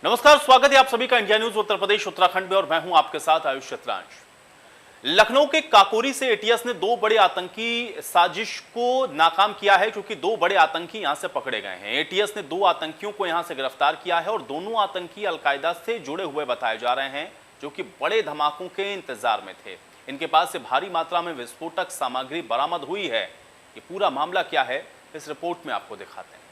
नमस्कार, स्वागत है आप सभी का इंडिया न्यूज उत्तर प्रदेश उत्तराखंड में और मैं हूं आपके साथ आयुष चतुरांश। लखनऊ के काकोरी से एटीएस ने दो बड़े आतंकी साजिश को नाकाम किया है, क्योंकि दो बड़े आतंकी यहां से पकड़े गए हैं। एटीएस ने दो आतंकियों को यहां से गिरफ्तार किया है और दोनों आतंकी अलकायदा से जुड़े हुए बताए जा रहे हैं, जो कि बड़े धमाकों के इंतजार में थे। इनके पास से भारी मात्रा में विस्फोटक सामग्री बरामद हुई है। ये पूरा मामला क्या है, इस रिपोर्ट में आपको दिखाते हैं।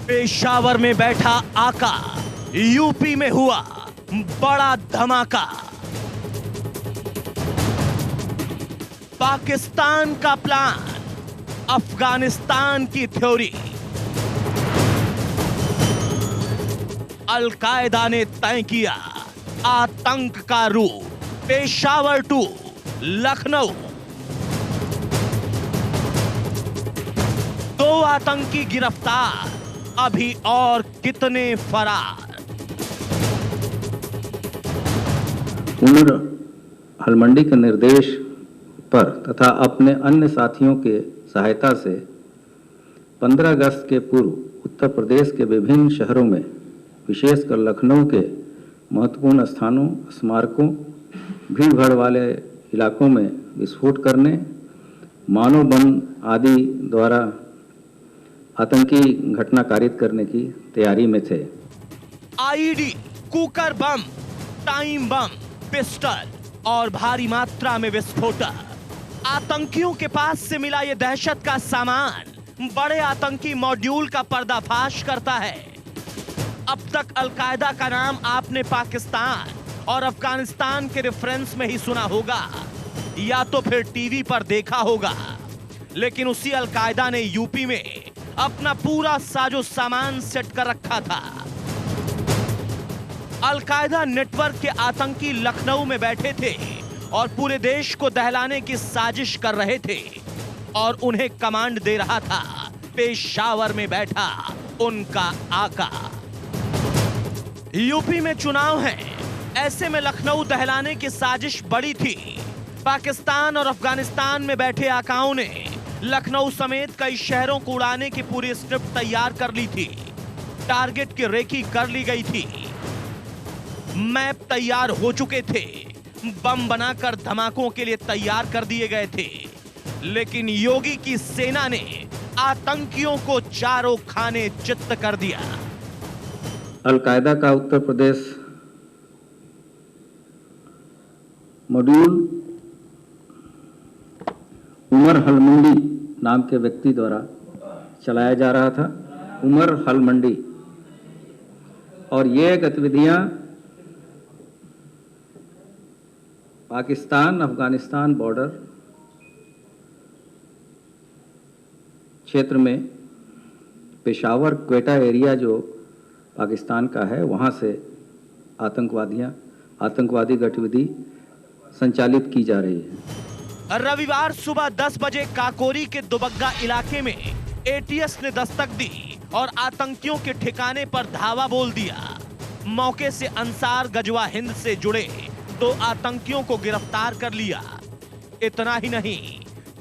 पेशावर में बैठा आका, यूपी में हुआ बड़ा धमाका। पाकिस्तान का प्लान, अफगानिस्तान की थ्योरी। अलकायदा ने तय किया आतंक का रूप, पेशावर टू लखनऊ। दो आतंकी गिरफ्तार, अभी और कितने फरार। उमर हलमंडी के निर्देश पर तथा अपने अन्य साथियों के सहायता से 15 अगस्त के पूर्व उत्तर प्रदेश के विभिन्न शहरों में, विशेषकर लखनऊ के महत्वपूर्ण स्थानों, स्मारकों, भीड़भाड़ वाले इलाकों में विस्फोट करने, मानव बम आदि द्वारा आतंकी घटना कारित करने की तैयारी में थे। ID, cooker bomb, time bomb, pistol और भारी मात्रा में विस्फोटक। आतंकियों के पास से मिला यह दहशत का सामान बड़े आतंकी मॉड्यूल का पर्दाफाश करता है। अब तक अलकायदा का नाम आपने पाकिस्तान और अफगानिस्तान के रेफरेंस में ही सुना होगा या तो फिर टीवी पर देखा होगा, लेकिन उसी अलकायदा ने यूपी में अपना पूरा साजो सामान सेट कर रखा था। अलकायदा नेटवर्क के आतंकी लखनऊ में बैठे थे और पूरे देश को दहलाने की साजिश कर रहे थे, और उन्हें कमांड दे रहा था पेशावर में बैठा उनका आका। यूपी में चुनाव है, ऐसे में लखनऊ दहलाने की साजिश बड़ी थी। पाकिस्तान और अफगानिस्तान में बैठे आकाओं ने लखनऊ समेत कई शहरों को उड़ाने की पूरी स्क्रिप्ट तैयार कर ली थी। टारगेट की रेकी कर ली गई थी, मैप तैयार हो चुके थे, बम बनाकर धमाकों के लिए तैयार कर दिए गए थे। लेकिन योगी की सेना ने आतंकियों को चारों खाने चित्त कर दिया। अलकायदा का उत्तर प्रदेश मॉड्यूल उमर हलमंडी नाम के व्यक्ति द्वारा चलाया जा रहा था। उमर हलमंडी, और ये गतिविधियां पाकिस्तान अफगानिस्तान बॉर्डर क्षेत्र में, पेशावर क्वेटा एरिया जो पाकिस्तान का है, वहां से आतंकवादी गतिविधि संचालित की जा रही है। रविवार सुबह 10 बजे काकोरी के दुबग्गा इलाके में एटीएस ने दस्तक दी और आतंकियों के ठिकाने पर धावा बोल दिया। मौके से अंसार गजवा हिंद से जुड़े दो आतंकियों को गिरफ्तार कर लिया। इतना ही नहीं,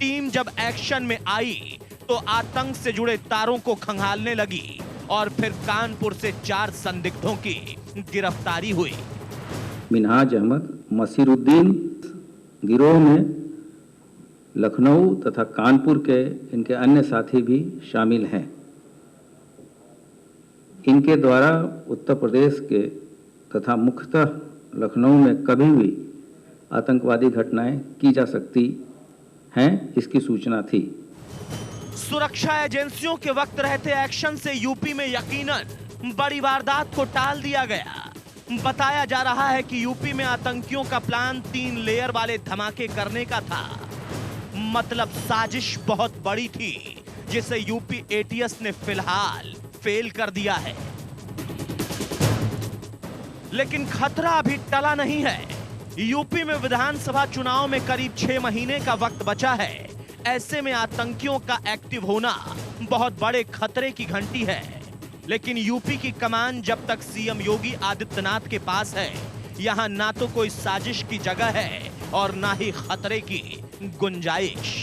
टीम जब एक्शन में आई तो आतंक से जुड़े तारों को खंगालने लगी और फिर कानपुर से 4 संदिग्धों की गिरफ्तारी हुई। मिनहाज अहमद, मसीरुद्दीन गिरोह में लखनऊ तथा कानपुर के इनके अन्य साथी भी शामिल हैं। इनके द्वारा उत्तर प्रदेश के तथा मुख्यतः लखनऊ में कभी भी आतंकवादी घटनाएं की जा सकती हैं, इसकी सूचना थी। सुरक्षा एजेंसियों के वक्त रहते एक्शन से यूपी में यकीनन बड़ी वारदात को टाल दिया गया। बताया जा रहा है कि यूपी में आतंकियों का प्लान 3 लेयर वाले धमाके करने का था। मतलब साजिश बहुत बड़ी थी, जिसे यूपी एटीएस ने फिलहाल फेल कर दिया है। लेकिन खतरा अभी टला नहीं है। यूपी में विधानसभा चुनाव में करीब 6 महीने का वक्त बचा है। ऐसे में आतंकियों का एक्टिव होना बहुत बड़े खतरे की घंटी है। लेकिन यूपी की कमान जब तक सीएम योगी आदित्यनाथ के पास है, यहां ना तो कोई साजिश की जगह है और ना ही खतरे की गुंजाइश।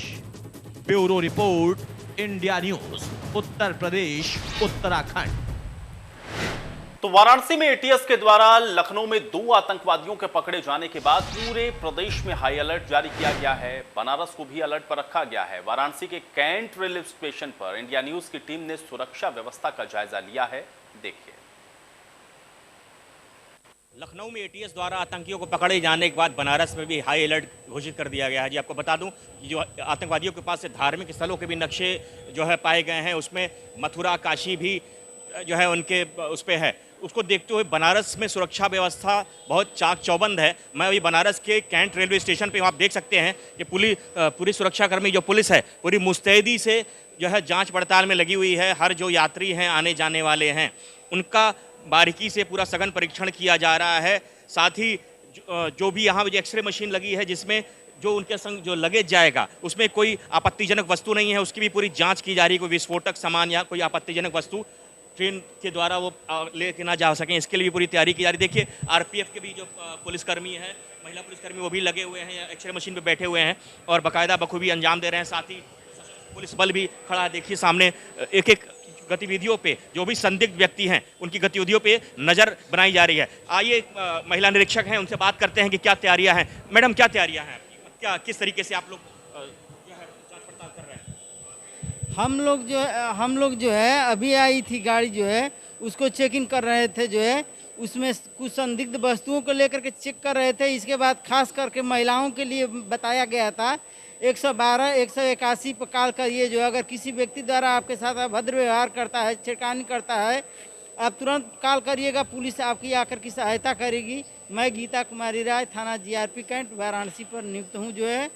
Bureau report, India news, Uttar Pradesh, Uttarakhand. तो वाराणसी में एटीएस के द्वारा लखनऊ में 2 आतंकवादियों के पकड़े जाने के बाद पूरे प्रदेश में हाई अलर्ट जारी किया गया है। बनारस को भी अलर्ट पर रखा गया है। वाराणसी के कैंट रेलवे स्टेशन पर इंडिया न्यूज की टीम ने सुरक्षा व्यवस्था का जायजा लिया है। देखिए। लखनऊ में एटीएस द्वारा आतंकियों को पकड़े जाने के बाद बनारस में भी हाई अलर्ट घोषित कर दिया गया है। जी आपको बता दूं कि जो आतंकवादियों के पास से धार्मिक स्थलों के भी नक्शे जो है पाए गए हैं, उसमें मथुरा काशी भी जो है उनके उस पे है। उसको देखते हुए बनारस में सुरक्षा व्यवस्था बहुत चाक चौबंद है। मैं अभी बनारस के कैंट रेलवे स्टेशन पे आप देख सकते हैं कि पूरी सुरक्षाकर्मी जो पुलिस है पूरी मुस्तैदी से जो है जांच पड़ताल में लगी हुई है। हर जो यात्री हैं आने जाने वाले हैं उनका बारीकी से पूरा सघन परीक्षण किया जा रहा है। साथ ही जो भी यहाँ एक्सरे मशीन लगी है जिसमें जो उनके संग जो लगेज जाएगा उसमें कोई आपत्तिजनक वस्तु नहीं है, उसकी भी पूरी जाँच की जा रही है। कोई विस्फोटक सामान या कोई आपत्तिजनक वस्तु ट्रेन के द्वारा वो लेके ना जा सकें, इसके लिए भी पूरी तैयारी की जा रही है। देखिए आरपीएफ के भी जो पुलिसकर्मी हैं, महिला पुलिसकर्मी, वो भी लगे हुए हैं, एक्सरे मशीन पे बैठे हुए हैं और बाकायदा बखूबी अंजाम दे रहे हैं। साथ ही पुलिस बल भी खड़ा है। देखिए सामने एक एक गतिविधियों पे जो भी संदिग्ध व्यक्ति हैं उनकी गतिविधियों पे नज़र बनाई जा रही है। आइए महिला निरीक्षक हैं, उनसे बात करते हैं कि क्या तैयारियाँ हैं। मैडम क्या तैयारियाँ हैं आपकी, क्या किस तरीके से आप लोग जो है जाँच पड़ताल कर रहे हैं? हम लोग जो है अभी आई थी गाड़ी जो है उसको चेकिंग कर रहे थे। जो है उसमें कुछ संदिग्ध वस्तुओं को लेकर के चेक कर रहे थे। इसके बाद खास करके महिलाओं के लिए बताया गया था 112 181 पर कॉल करिए। जो अगर किसी व्यक्ति द्वारा आपके साथ अभद्र व्यवहार करता है, छेड़खानी करता है, आप तुरंत कॉल करिएगा, पुलिस आपकी आकर की सहायता करेगी। मैं गीता कुमारी राय, थाना जीआरपी कैंट, वाराणसी पर नियुक्त हूँ। जो है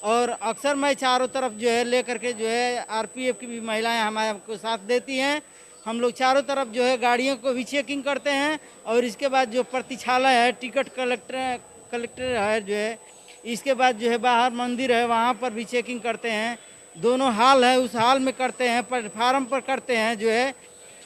और अक्सर मैं चारों तरफ जो है लेकर के जो है आरपीएफ की भी महिलाएं हमारे को साथ देती हैं। हम लोग चारों तरफ जो है गाड़ियों को भी चेकिंग करते हैं और इसके बाद जो प्रतीक्षालय है, टिकट कलेक्टर है जो है, इसके बाद जो है बाहर मंदिर है वहाँ पर भी चेकिंग करते हैं। दोनों हॉल है, उस हॉल में करते हैं, प्लेटफार्म पर करते हैं जो है,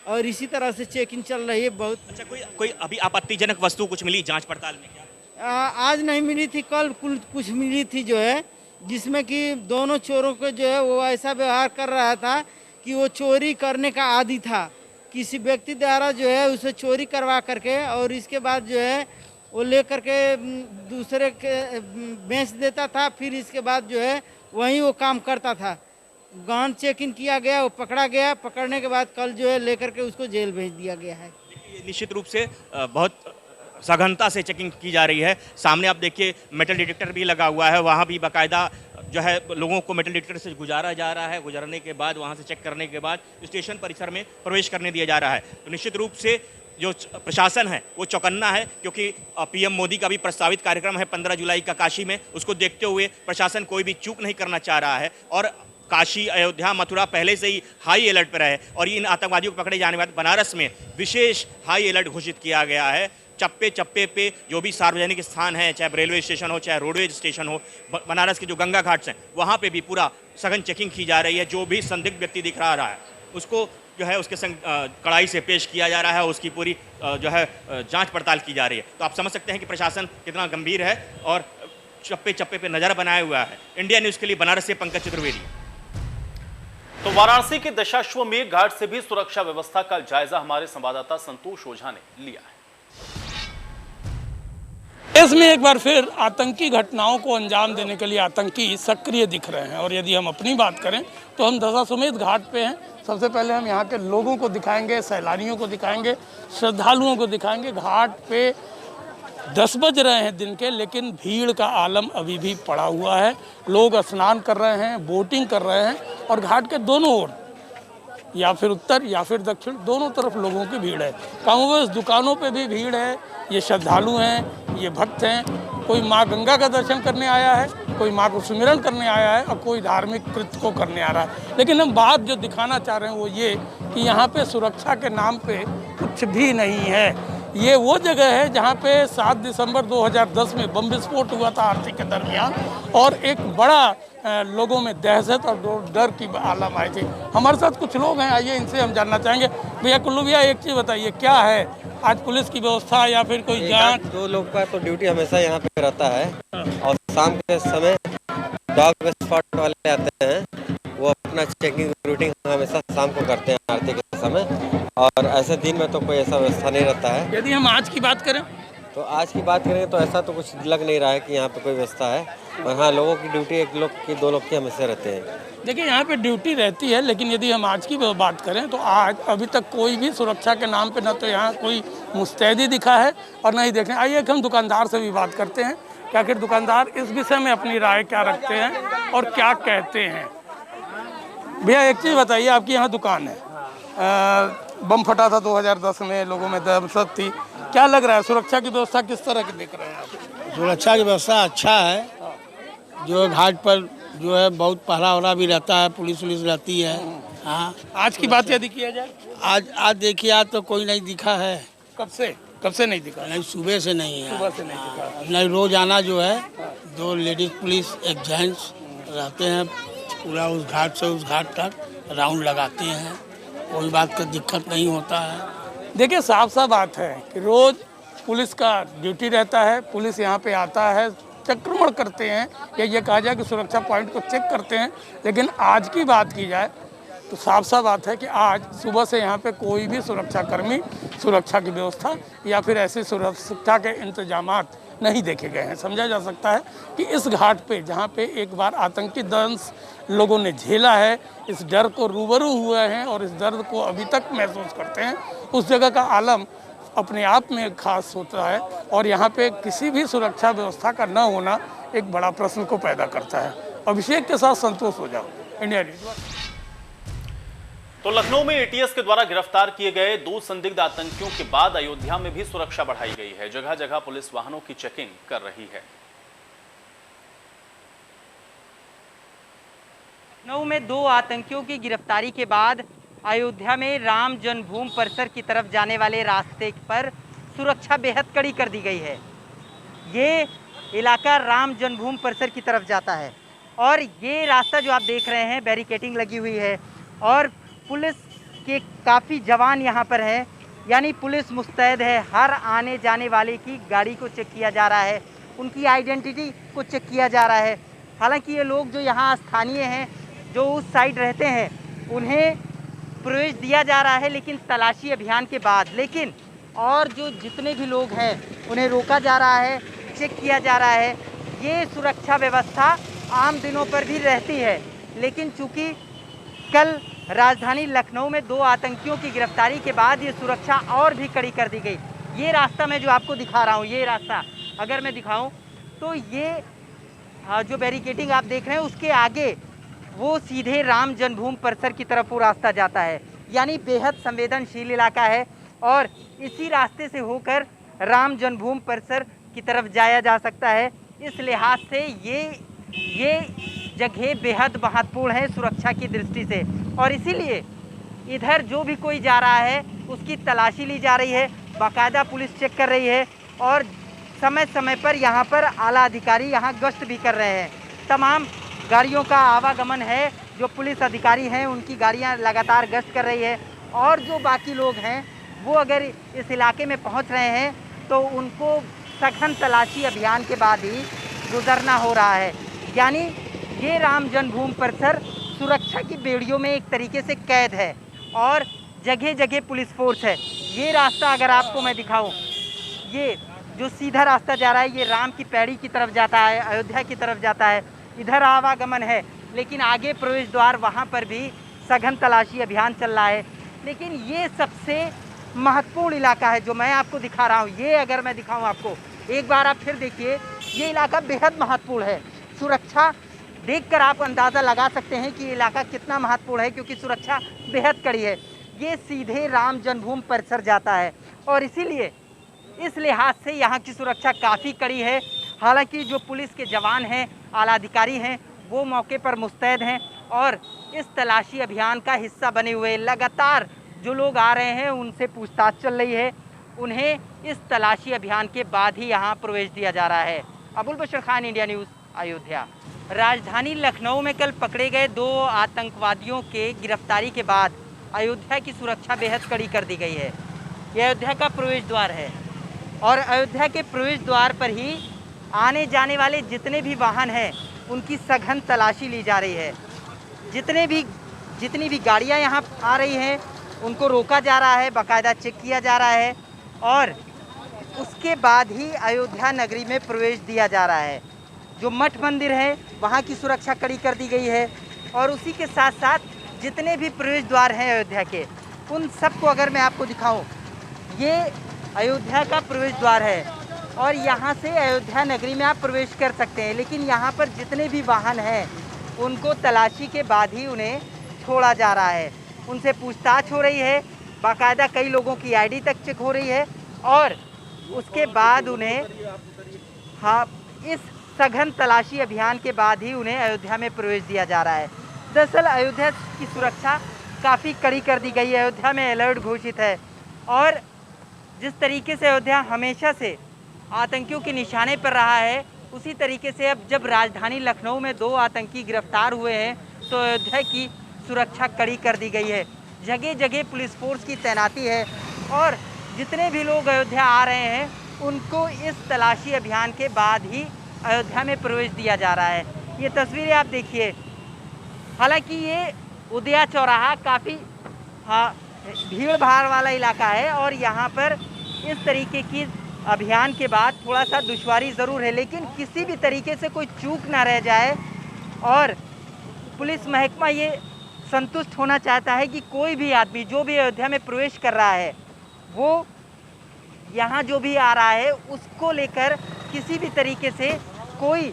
और इसी तरह से चेकिंग चल रही है बहुत। अच्छा, कोई अभी आपत्तिजनक वस्तु कुछ मिली जाँच पड़ताल में क्या? आज नहीं मिली थी, कल कुछ मिली थी जो है, जिसमें कि दोनों चोरों को जो है वो ऐसा व्यवहार कर रहा था कि वो चोरी करने का आदी था। किसी व्यक्ति द्वारा जो है उसे चोरी करवा करके और इसके बाद जो है वो लेकर के दूसरे के बेच देता था। फिर इसके बाद जो है वहीं वो काम करता था। गहन चेकिंग किया गया, वो पकड़ा गया। पकड़ने के बाद कल जो है लेकर के उसको जेल भेज दिया गया है। निश्चित रूप से बहुत सघनता से चेकिंग की जा रही है। सामने आप देखिए मेटल डिटेक्टर भी लगा हुआ है, वहाँ भी बाकायदा जो है लोगों को मेटल डिटेक्टर से गुजारा जा रहा है। गुजारने के बाद वहाँ से चेक करने के बाद स्टेशन परिसर में प्रवेश करने दिया जा रहा है। तो निश्चित रूप से जो प्रशासन है वो चौकन्ना है, क्योंकि पीएम मोदी का भी प्रस्तावित कार्यक्रम है 15 जुलाई का काशी में। उसको देखते हुए प्रशासन कोई भी चूक नहीं करना चाह रहा है और काशी, अयोध्या, मथुरा पहले से ही हाई अलर्ट पर है और इन आतंकवादियों को पकड़े जाने के बाद बनारस में विशेष हाई अलर्ट घोषित किया गया है। चप्पे चप्पे पे जो भी सार्वजनिक स्थान है, चाहे रेलवे स्टेशन हो, चाहे रोडवेज स्टेशन हो, बनारस के जो गंगा घाट्स हैं वहाँ पे भी पूरा सघन चेकिंग की जा रही है। जो भी संदिग्ध व्यक्ति दिख रहा है उसको जो है उसके संग कड़ाई से पेश किया जा रहा है, उसकी पूरी जो है जांच पड़ताल की जा रही है। तो आप समझ सकते हैं कि प्रशासन कितना गंभीर है और चप्पे चप्पे पे नजर बनाया हुआ है। इंडिया न्यूज़ के लिए बनारस से पंकज चतुर्वेदी। तो वाराणसी के दशाश्वमेध घाट से भी सुरक्षा व्यवस्था का जायजा हमारे संवाददाता संतोष ओझा ने लिया है। देश में एक बार फिर आतंकी घटनाओं को अंजाम देने के लिए आतंकी सक्रिय दिख रहे हैं। और यदि हम अपनी बात करें तो हम दशाश्वमेध घाट पे हैं। सबसे पहले हम यहाँ के लोगों को दिखाएंगे, सैलानियों को दिखाएंगे, श्रद्धालुओं को दिखाएंगे। घाट पे 10 बज रहे हैं दिन के, लेकिन भीड़ का आलम अभी भी पड़ा हुआ है। लोग स्नान कर रहे हैं, बोटिंग कर रहे हैं और घाट के दोनों ओर या फिर उत्तर या फिर दक्षिण दोनों तरफ लोगों की भीड़ है। कमोबेश दुकानों पे भी भीड़ है। ये श्रद्धालु हैं, ये भक्त हैं। कोई माँ गंगा का दर्शन करने आया है, कोई माँ को सुमिरन करने आया है और कोई धार्मिक कृत्य को करने आ रहा है। लेकिन हम बात जो दिखाना चाह रहे हैं वो ये कि यहाँ पे सुरक्षा के नाम पे कुछ भी नहीं है। ये वो जगह है जहाँ पे 7 दिसंबर 2010 में बम विस्फोट हुआ था आरती के दरमियान और एक बड़ा लोगों में दहशत और डर की आलम आई थी। हमारे साथ कुछ लोग हैं, आइए इनसे हम जानना चाहेंगे। भैया कुल्लू भैया, एक चीज़ बताइए, क्या है आज पुलिस की व्यवस्था या फिर कोई जांच? 2 लोग का तो ड्यूटी हमेशा यहाँ पे रहता है और शाम के समय डॉग स्पॉट वाले आते हैं, वो अपना चेकिंग रूटीन हमेशा शाम को करते हैं आरती के समय, और ऐसे दिन में तो कोई ऐसा व्यवस्था नहीं रहता है। यदि हम आज की बात करें तो आज की बात करें तो ऐसा तो कुछ लग नहीं रहा है कि यहाँ पे कोई व्यवस्था है, और हाँ, लोगों की ड्यूटी एक लोग की 2 लोग की हमेशा रहते हैं। देखिए यहाँ पे ड्यूटी रहती है, लेकिन यदि हम आज की बात करें तो आज अभी तक कोई भी सुरक्षा के नाम पे न तो यहाँ कोई मुस्तैदी दिखा है और न ही देखें। आइए हम दुकानदार से भी बात करते हैं कि आखिर दुकानदार इस विषय में अपनी राय क्या रखते हैं और क्या कहते हैं। भैया एक चीज़ बताइए, आपकी यहाँ दुकान है, बम फटा था 2010 में, लोगों में दहशत थी, क्या लग रहा है सुरक्षा की व्यवस्था किस तरह की देख रहे हैं आप? सुरक्षा की व्यवस्था अच्छा है, जो घाट पर जो है बहुत पहरा वहरा भी रहता है, पुलिस रहती है। हाँ, आज की बात यदि किया जाए, आज देखिए, आज तो कोई नहीं दिखा है। कब से नहीं दिखा? नहीं, सुबह से नहीं है। सुबह से नहीं दिखा। नहीं, रोजाना जो है 2 लेडीज पुलिस, एक जेंट्स रहते हैं, पूरा उस घाट से उस घाट तक राउंड लगाते हैं, कोई बात का दिक्कत नहीं होता है। देखिए साफ बात है कि रोज पुलिस का ड्यूटी रहता है, पुलिस यहाँ पे आता है, चक्रमण करते हैं, या ये कहा जाए कि सुरक्षा पॉइंट को चेक करते हैं। लेकिन आज की बात की जाए तो साफ बात है कि आज सुबह से यहाँ पे कोई भी सुरक्षाकर्मी सुरक्षा की व्यवस्था या फिर ऐसे सुरक्षा के इंतजामात नहीं देखे गए हैं। समझा जा सकता है कि इस घाट पे जहाँ पे एक बार आतंकी दंश लोगों ने झेला है, इस डर को रूबरू हुए हैं और इस दर्द को अभी तक महसूस करते हैं, उस जगह का आलम अपने आप में खास होता है और यहाँ पे किसी भी सुरक्षा व्यवस्था का न होना एक बड़ा प्रश्न को पैदा करता है। अभिषेक के साथ संतोष हो जाओ, इंडिया न्यूज़। तो लखनऊ में एटीएस के द्वारा गिरफ्तार किए गए 2 संदिग्ध आतंकियों के बाद अयोध्या में भी सुरक्षा बढ़ाई गई है। जगह जगह पुलिस वाहनों की चेकिंग कर रही है। लखनऊ में 2 आतंकियों की गिरफ्तारी के बाद अयोध्या में राम जन्मभूमि परिसर की तरफ जाने वाले रास्ते पर सुरक्षा बेहद कड़ी कर दी गई है। ये इलाका राम जन्मभूमि परिसर की तरफ जाता है और ये रास्ता जो आप देख रहे हैं, बैरिकेडिंग लगी हुई है और पुलिस के काफ़ी जवान यहाँ पर हैं, यानी पुलिस मुस्तैद है। हर आने जाने वाले की गाड़ी को चेक किया जा रहा है, उनकी आइडेंटिटी को चेक किया जा रहा है। हालांकि ये लोग जो यहाँ स्थानीय हैं, जो उस साइड रहते हैं, उन्हें प्रवेश दिया जा रहा है, लेकिन तलाशी अभियान के बाद। लेकिन और जो जितने भी लोग हैं उन्हें रोका जा रहा है, चेक किया जा रहा है। ये सुरक्षा व्यवस्था आम दिनों पर भी रहती है, लेकिन चूँकि कल राजधानी लखनऊ में 2 आतंकियों की गिरफ्तारी के बाद ये सुरक्षा और भी कड़ी कर दी गई। ये रास्ता मैं जो आपको दिखा रहा हूँ, ये रास्ता अगर मैं दिखाऊं तो ये जो बैरिकेडिंग आप देख रहे हैं उसके आगे वो सीधे राम जन्मभूमि परिसर की तरफ वो रास्ता जाता है, यानी बेहद संवेदनशील इलाका है और इसी रास्ते से होकर राम जन्मभूमि परिसर की तरफ जाया जा सकता है। इस लिहाज से ये जगह बेहद महत्वपूर्ण है सुरक्षा की दृष्टि से और इसीलिए इधर जो भी कोई जा रहा है उसकी तलाशी ली जा रही है, बाकायदा पुलिस चेक कर रही है और समय समय पर यहाँ पर आला अधिकारी यहाँ गश्त भी कर रहे हैं। तमाम गाड़ियों का आवागमन है, जो पुलिस अधिकारी हैं उनकी गाड़ियाँ लगातार गश्त कर रही है और जो बाकी लोग हैं वो अगर इस इलाके में पहुँच रहे हैं तो उनको सघन तलाशी अभियान के बाद ही गुजरना हो रहा है। यानी ये राम जन्मभूमि परिसर सुरक्षा की बेड़ियों में एक तरीके से कैद है और जगह जगह पुलिस फोर्स है। ये रास्ता अगर आपको मैं दिखाऊं, ये जो सीधा रास्ता जा रहा है ये राम की पैड़ी की तरफ जाता है, अयोध्या की तरफ जाता है, इधर आवागमन है, लेकिन आगे प्रवेश द्वार वहाँ पर भी सघन तलाशी अभियान चल रहा है। लेकिन ये सबसे महत्वपूर्ण इलाका है जो मैं आपको दिखा रहा हूँ। ये अगर मैं दिखाऊँ आपको, एक बार आप फिर देखिए, ये इलाका बेहद महत्वपूर्ण है। सुरक्षा देखकर आप अंदाज़ा लगा सकते हैं कि ये इलाका कितना महत्वपूर्ण है, क्योंकि सुरक्षा बेहद कड़ी है। ये सीधे राम जन्मभूमि परिसर जाता है और इसीलिए इस लिहाज से यहाँ की सुरक्षा काफ़ी कड़ी है। हालांकि जो पुलिस के जवान हैं, आला अधिकारी हैं, वो मौके पर मुस्तैद हैं और इस तलाशी अभियान का हिस्सा बने हुए लगातार जो लोग आ रहे हैं उनसे पूछताछ चल रही है। उन्हें इस तलाशी अभियान के बाद ही यहाँ प्रवेश दिया जा रहा है। अबुल बशर खान, इंडिया न्यूज़, अयोध्या। राजधानी लखनऊ में कल पकड़े गए 2 आतंकवादियों के गिरफ्तारी के बाद अयोध्या की सुरक्षा बेहद कड़ी कर दी गई है। यह अयोध्या का प्रवेश द्वार है और अयोध्या के प्रवेश द्वार पर ही आने जाने वाले जितने भी वाहन हैं उनकी सघन तलाशी ली जा रही है। जितनी भी गाड़ियां यहाँ आ रही हैं उनको रोका जा रहा है, बाकायदा चेक किया जा रहा है और उसके बाद ही अयोध्या नगरी में प्रवेश दिया जा रहा है। जो मठ मंदिर है वहाँ की सुरक्षा कड़ी कर दी गई है और उसी के साथ साथ जितने भी प्रवेश द्वार हैं अयोध्या के, उन सबको अगर मैं आपको दिखाऊं, ये अयोध्या का प्रवेश द्वार है और यहाँ से अयोध्या नगरी में आप प्रवेश कर सकते हैं। लेकिन यहाँ पर जितने भी वाहन हैं उनको तलाशी के बाद ही उन्हें छोड़ा जा रहा है, उनसे पूछताछ हो रही है, बाकायदा कई लोगों की आईडी तक चेक हो रही है और उसके बाद उन्हें इस सघन तलाशी अभियान के बाद ही उन्हें अयोध्या में प्रवेश दिया जा रहा है। दरअसल अयोध्या की सुरक्षा काफ़ी कड़ी कर दी गई है, अयोध्या में अलर्ट घोषित है और जिस तरीके से अयोध्या हमेशा से आतंकियों के निशाने पर रहा है, उसी तरीके से अब जब राजधानी लखनऊ में 2 आतंकी गिरफ्तार हुए हैं तो अयोध्या की सुरक्षा कड़ी कर दी गई है। जगह जगह पुलिस फोर्स की तैनाती है और जितने भी लोग अयोध्या आ रहे हैं उनको इस तलाशी अभियान के बाद ही अयोध्या में प्रवेश दिया जा रहा है। ये तस्वीरें आप देखिए, हालांकि ये उदया चौराहा काफ़ी भीड़ भाड़ वाला इलाका है और यहाँ पर इस तरीके की अभियान के बाद थोड़ा सा दुश्वारी ज़रूर है, लेकिन किसी भी तरीके से कोई चूक ना रह जाए और पुलिस महकमा ये संतुष्ट होना चाहता है कि कोई भी आदमी जो भी अयोध्या में प्रवेश कर रहा है वो यहाँ जो भी आ रहा है उसको लेकर किसी भी तरीके से कोई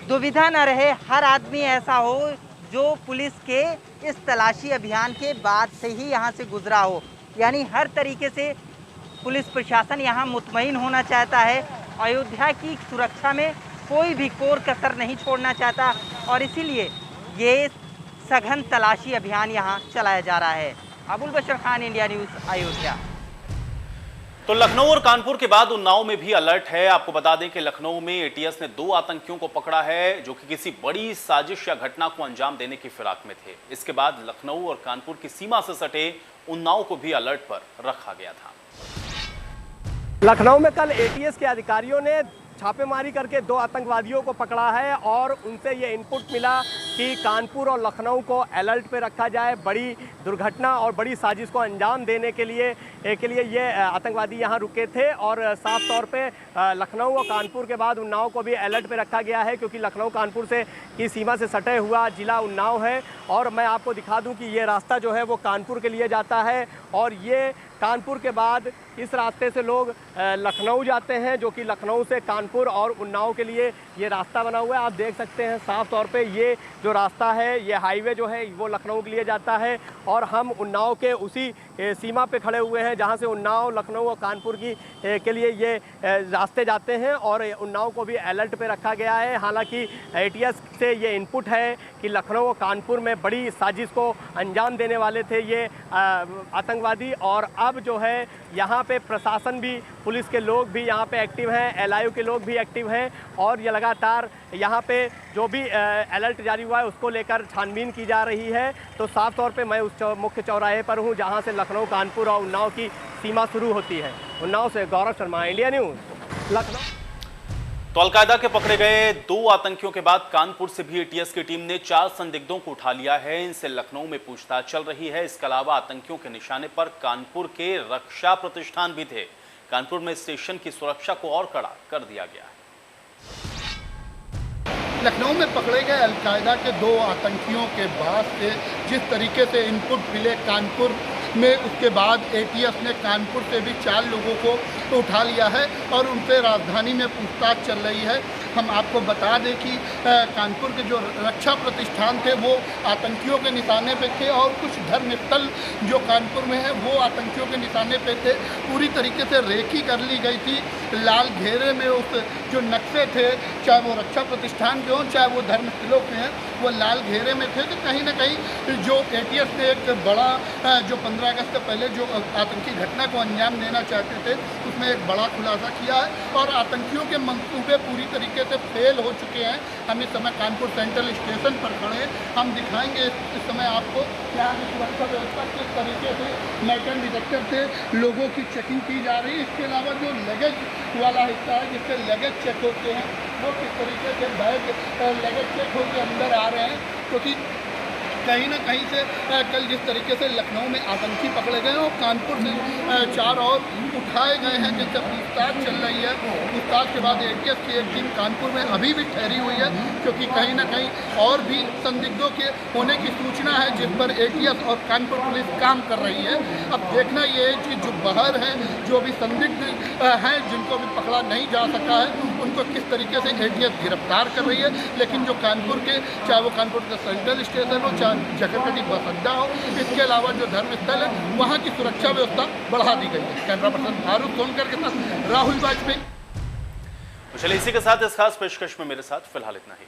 दुविधा न रहे। हर आदमी ऐसा हो जो पुलिस के इस तलाशी अभियान के बाद से ही यहाँ से गुजरा हो, यानी हर तरीके से पुलिस प्रशासन यहाँ मुतमईन होना चाहता है। अयोध्या की सुरक्षा में कोई भी कोर कसर नहीं छोड़ना चाहता और इसीलिए ये सघन तलाशी अभियान यहाँ चलाया जा रहा है। अबुल बशर खान, इंडिया न्यूज़, अयोध्या। तो लखनऊ और कानपुर के बाद उन्नाव में भी अलर्ट है। आपको बता दें कि लखनऊ में एटीएस ने 2 आतंकियों को पकड़ा है जो कि किसी बड़ी साजिश या घटना को अंजाम देने की फिराक में थे। इसके बाद लखनऊ और कानपुर की सीमा से सटे उन्नाव को भी अलर्ट पर रखा गया था। लखनऊ में कल एटीएस के अधिकारियों ने छापेमारी करके 2 आतंकवादियों को पकड़ा है और उनसे ये इनपुट मिला कि कानपुर और लखनऊ को अलर्ट पे रखा जाए। बड़ी दुर्घटना और बड़ी साजिश को अंजाम देने के लिए ये आतंकवादी यहाँ रुके थे और साफ तौर पे लखनऊ और कानपुर के बाद उन्नाव को भी अलर्ट पे रखा गया है, क्योंकि लखनऊ कानपुर से की सीमा से सटे हुआ जिला उन्नाव है। और मैं आपको दिखा दूं कि ये रास्ता जो है वो कानपुर के लिए जाता है और ये कानपुर के बाद इस रास्ते से लोग लखनऊ जाते हैं, जो कि लखनऊ से कानपुर और उन्नाव के लिए ये रास्ता बना हुआ है। आप देख सकते हैं साफ तौर पे ये जो रास्ता है, ये हाईवे जो है वो लखनऊ के लिए जाता है और हम उन्नाव के उसी सीमा पे खड़े हुए हैं जहां से उन्नाव, लखनऊ और कानपुर के लिए ये रास्ते जाते हैं और उन्नाव को भी अलर्ट पे रखा गया है। हालांकि एटीएस से ये इनपुट है कि लखनऊ और कानपुर में बड़ी साजिश को अंजाम देने वाले थे ये आतंकवादी और अब जो है यहाँ पे प्रशासन भी, पुलिस के लोग भी यहाँ पे एक्टिव हैं, एलआईयू के लोग भी एक्टिव हैं और ये लगातार यहाँ पे जो भी अलर्ट जारी हुआ है उसको लेकर छानबीन की जा रही है। तो साफ तौर पे मैं उस मुख्य चौराहे पर हूँ जहाँ से लखनऊ, कानपुर और उन्नाव की सीमा शुरू होती है। उन्नाव से गौरव शर्मा, इंडिया न्यूज़, लखनऊ। तो अलकायदा के पकड़े गए 2 आतंकियों के बाद कानपुर से भी एटीएस की टीम ने 4 संदिग्धों को उठा लिया है। इनसे लखनऊ में पूछताछ चल रही है। इसके अलावा आतंकियों के निशाने पर कानपुर के रक्षा प्रतिष्ठान भी थे। कानपुर में स्टेशन की सुरक्षा को और कड़ा कर दिया गया है। लखनऊ में पकड़े गए अलकायदा के 2 आतंकियों के बाद से जिस तरीके से इनपुट मिले कानपुर में, उसके बाद एटीएस ने कानपुर से भी 4 लोगों को उठा लिया है और उनसे राजधानी में पूछताछ चल रही है। हम आपको बता दें कि कानपुर के जो रक्षा प्रतिष्ठान थे वो आतंकियों के निशाने पे थे और कुछ धर्मस्थल जो कानपुर में है वो आतंकियों के निशाने पे थे। पूरी तरीके से रेकी कर ली गई थी। लाल घेरे में उस जो नक्शे थे, चाहे वो रक्षा प्रतिष्ठान के हों चाहे वो धर्मस्थलों के हैं, वो लाल घेरे में थे। तो कहीं ना कहीं जो एटीएस ने एक बड़ा जो 15 अगस्त से पहले जो आतंकी घटना को अंजाम देना चाहते थे उसमें इसमें एक बड़ा खुलासा किया है और आतंकियों के मंसूबे पूरी तरीके से फेल हो चुके हैं। हम इस समय कानपुर सेंट्रल स्टेशन पर खड़े हैं। हम दिखाएंगे इस समय आपको यहाँ की सुरक्षा व्यवस्था किस तरीके से मेटल डिटेक्टर से लोगों की चेकिंग की जा रही है। इसके अलावा जो लगेज वाला हिस्सा है जिससे लगेज चेक होते हैं वो किस तरीके से बैग लगेज चेक होकर अंदर आ रहे हैं, क्योंकि कहीं ना कहीं से कल जिस तरीके से लखनऊ में आतंकी पकड़े गए और कानपुर से 4 और उठाए गए हैं जिनसे पूछताछ चल रही है। पूछताछ के बाद एटीएस की एक टीम कानपुर में अभी भी ठहरी हुई है, क्योंकि कहीं ना कहीं और भी संदिग्धों के होने की सूचना है जिस पर एटीएस और कानपुर पुलिस काम कर रही है। अब देखना ये है कि जो बाहर हैं, जो भी संदिग्ध हैं, जिनको भी पकड़ा नहीं जा सका है, उनको किस तरीके से एटीएस गिरफ्तार कर रही है। लेकिन जो कानपुर के, चाहे वो कानपुर का सेंट्रल स्टेशन हो, चाहे जगरकटी बस अड्डा हो, इसके अलावा जो धर्मस्थल है वहाँ की सुरक्षा व्यवस्था बढ़ा दी गई है। कैमरा पर्सन फारूक सोनकर के साथ राहुल वाजपेयी। चलिए इसी के साथ इस खास पेशकश में मेरे साथ फिलहाल इतना ही।